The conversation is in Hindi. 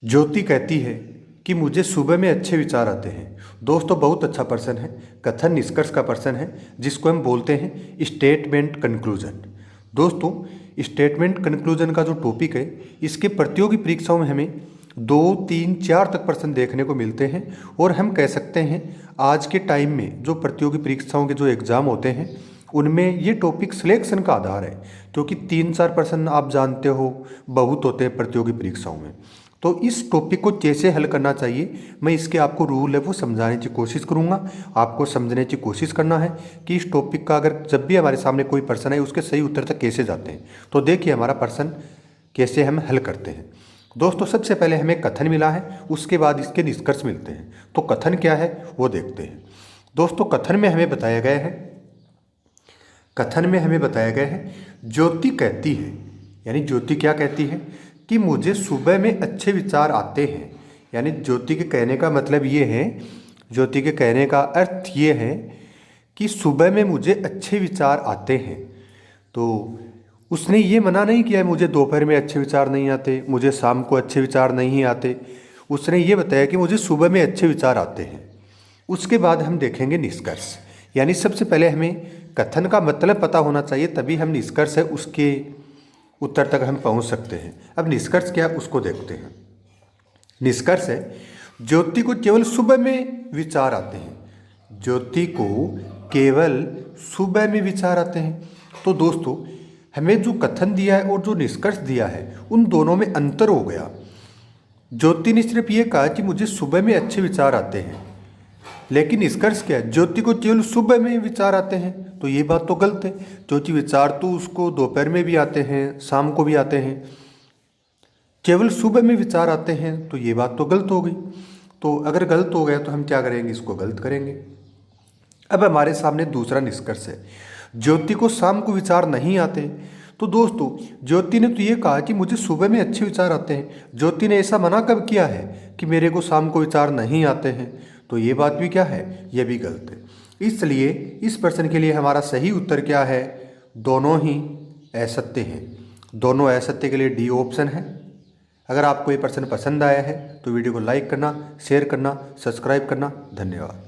ज्योति कहती है कि मुझे सुबह में अच्छे विचार आते हैं। दोस्तों बहुत अच्छा प्रश्न है, कथन निष्कर्ष का प्रश्न है जिसको हम बोलते हैं स्टेटमेंट कंक्लूजन। दोस्तों स्टेटमेंट कंक्लूजन का जो टॉपिक है इसके प्रतियोगी परीक्षाओं में हमें 2, 3, 4 तक प्रश्न देखने को मिलते हैं और हम कह सकते हैं आज के टाइम में जो प्रतियोगी परीक्षाओं के जो एग्ज़ाम होते हैं उनमें ये टॉपिक सिलेक्शन का आधार है, क्योंकि 3-4 प्रश्न आप जानते हो बहुत होते हैं प्रतियोगी परीक्षाओं में। तो इस टॉपिक को कैसे हल करना चाहिए मैं इसके आपको रूल है वो समझाने की कोशिश करूँगा। आपको समझने की कोशिश करना है कि इस टॉपिक का अगर जब भी हमारे सामने कोई प्रश्न है उसके सही उत्तर तक कैसे जाते हैं। तो देखिए हमारा प्रश्न कैसे हम हल करते हैं। दोस्तों सबसे पहले हमें कथन मिला है, उसके बाद इसके निष्कर्ष मिलते हैं। तो कथन क्या है वो देखते हैं। दोस्तों कथन में हमें बताया गया है ज्योति कहती है, यानी ज्योति क्या कहती है कि मुझे सुबह में अच्छे विचार आते हैं। यानी ज्योति के कहने का मतलब ये है, ज्योति के कहने का अर्थ ये है कि सुबह में मुझे अच्छे विचार आते हैं। तो उसने ये मना नहीं किया है मुझे दोपहर में अच्छे विचार नहीं आते, मुझे शाम को अच्छे विचार नहीं आते। उसने ये बताया कि मुझे सुबह में अच्छे विचार आते हैं। उसके बाद हम देखेंगे निष्कर्ष। यानी सबसे पहले हमें कथन का मतलब पता होना चाहिए, तभी हम निष्कर्ष है उसके उत्तर तक हम पहुंच सकते हैं। अब निष्कर्ष क्या उसको देखते हैं। निष्कर्ष है ज्योति को केवल सुबह में विचार आते हैं। ज्योति को केवल सुबह में विचार आते हैं। तो दोस्तों हमें जो कथन दिया है और जो निष्कर्ष दिया है उन दोनों में अंतर हो गया। ज्योति ने सिर्फ ये कहा कि मुझे सुबह में अच्छे विचार आते हैं, लेकिन निष्कर्ष क्या है ज्योति को केवल सुबह में विचार आते हैं। तो ये बात तो गलत है, क्योंकि विचार तो उसको दोपहर में भी आते हैं, शाम को भी आते हैं। केवल सुबह में विचार आते हैं तो ये बात तो गलत हो गई। तो अगर गलत हो गया तो हम क्या करेंगे, इसको गलत करेंगे। अब हमारे सामने दूसरा निष्कर्ष है ज्योति को शाम को विचार नहीं आते। तो दोस्तों ज्योति ने तो ये कहा कि मुझे सुबह में अच्छे विचार आते हैं। ज्योति ने ऐसा मना कब किया है कि मेरे को शाम को विचार नहीं आते हैं। तो ये बात भी क्या है, ये भी गलत है। इसलिए इस प्रश्न के लिए हमारा सही उत्तर क्या है, दोनों ही असत्य हैं। दोनों असत्य के लिए डी ऑप्शन है। अगर आपको ये प्रश्न पसंद आया है तो वीडियो को लाइक करना, शेयर करना, सब्सक्राइब करना। धन्यवाद।